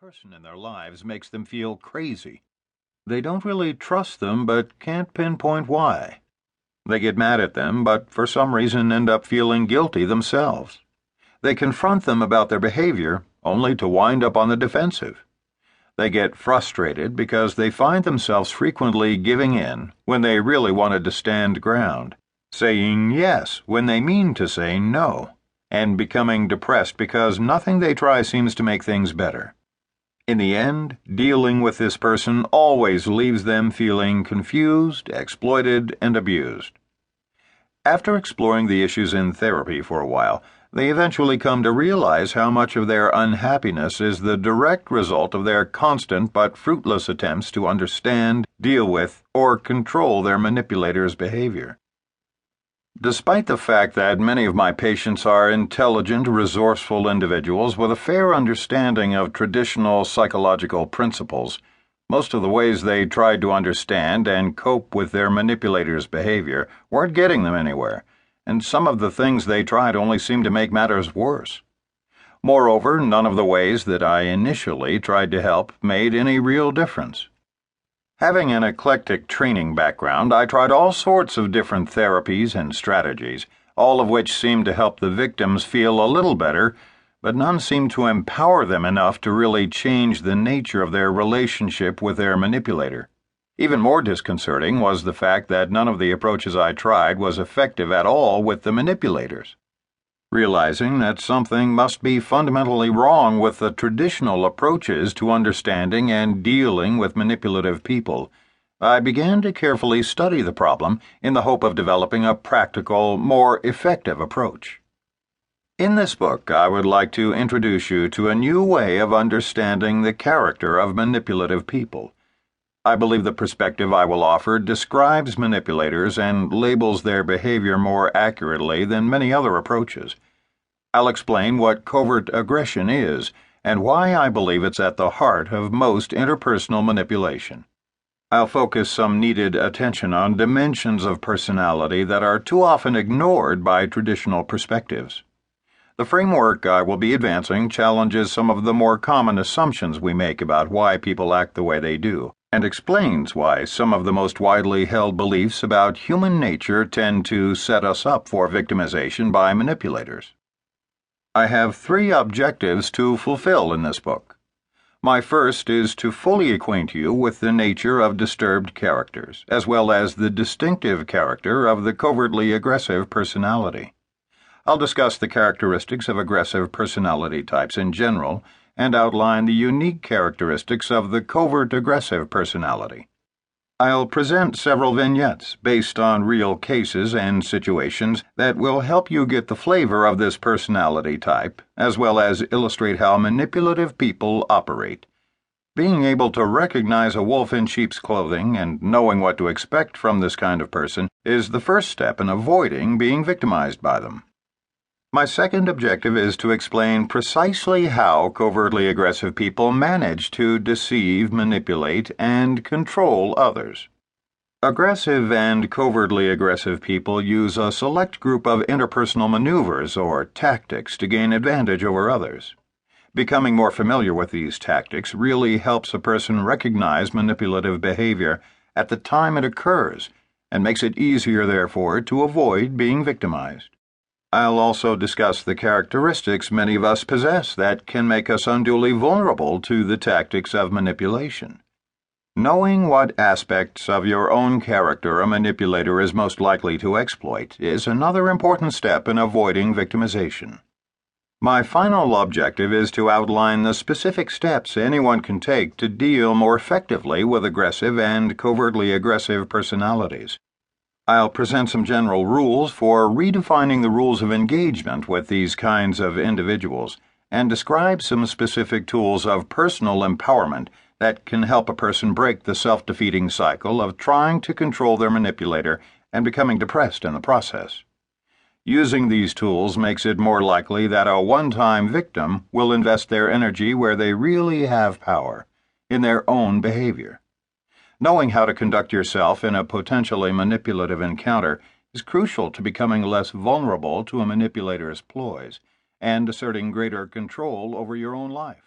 person in their lives makes them feel crazy. They don't really trust them but can't pinpoint why. They get mad at them but for some reason end up feeling guilty themselves. They confront them about their behavior only to wind up on the defensive. They get frustrated because they find themselves frequently giving in when they really wanted to stand ground, saying yes when they mean to say no, and becoming depressed because nothing they try seems to make things better. In the end, dealing with this person always leaves them feeling confused, exploited, and abused. After exploring the issues in therapy for a while, they eventually come to realize how much of their unhappiness is the direct result of their constant but fruitless attempts to understand, deal with, or control their manipulator's behavior. Despite the fact that many of my patients are intelligent, resourceful individuals with a fair understanding of traditional psychological principles, most of the ways they tried to understand and cope with their manipulator's behavior weren't getting them anywhere, and some of the things they tried only seemed to make matters worse. Moreover, none of the ways that I initially tried to help made any real difference. Having an eclectic training background, I tried all sorts of different therapies and strategies, all of which seemed to help the victims feel a little better, but none seemed to empower them enough to really change the nature of their relationship with their manipulator. Even more disconcerting was the fact that none of the approaches I tried was effective at all with the manipulators. Realizing that something must be fundamentally wrong with the traditional approaches to understanding and dealing with manipulative people, I began to carefully study the problem in the hope of developing a practical, more effective approach. In this book, I would like to introduce you to a new way of understanding the character of manipulative people. I believe the perspective I will offer describes manipulators and labels their behavior more accurately than many other approaches. I'll explain what covert aggression is and why I believe it's at the heart of most interpersonal manipulation. I'll focus some needed attention on dimensions of personality that are too often ignored by traditional perspectives. The framework I will be advancing challenges some of the more common assumptions we make about why people act the way they do, and explains why some of the most widely held beliefs about human nature tend to set us up for victimization by manipulators. I have 3 objectives to fulfill in this book. My first is to fully acquaint you with the nature of disturbed characters, as well as the distinctive character of the covertly aggressive personality. I'll discuss the characteristics of aggressive personality types in general, and outline the unique characteristics of the covert aggressive personality. I'll present several vignettes based on real cases and situations that will help you get the flavor of this personality type, as well as illustrate how manipulative people operate. Being able to recognize a wolf in sheep's clothing and knowing what to expect from this kind of person is the first step in avoiding being victimized by them. My second objective is to explain precisely how covertly aggressive people manage to deceive, manipulate, and control others. Aggressive and covertly aggressive people use a select group of interpersonal maneuvers or tactics to gain advantage over others. Becoming more familiar with these tactics really helps a person recognize manipulative behavior at the time it occurs and makes it easier, therefore, to avoid being victimized. I'll also discuss the characteristics many of us possess that can make us unduly vulnerable to the tactics of manipulation. Knowing what aspects of your own character a manipulator is most likely to exploit is another important step in avoiding victimization. My final objective is to outline the specific steps anyone can take to deal more effectively with aggressive and covertly aggressive personalities. I'll present some general rules for redefining the rules of engagement with these kinds of individuals and describe some specific tools of personal empowerment that can help a person break the self-defeating cycle of trying to control their manipulator and becoming depressed in the process. Using these tools makes it more likely that a one-time victim will invest their energy where they really have power, in their own behavior. Knowing how to conduct yourself in a potentially manipulative encounter is crucial to becoming less vulnerable to a manipulator's ploys and asserting greater control over your own life.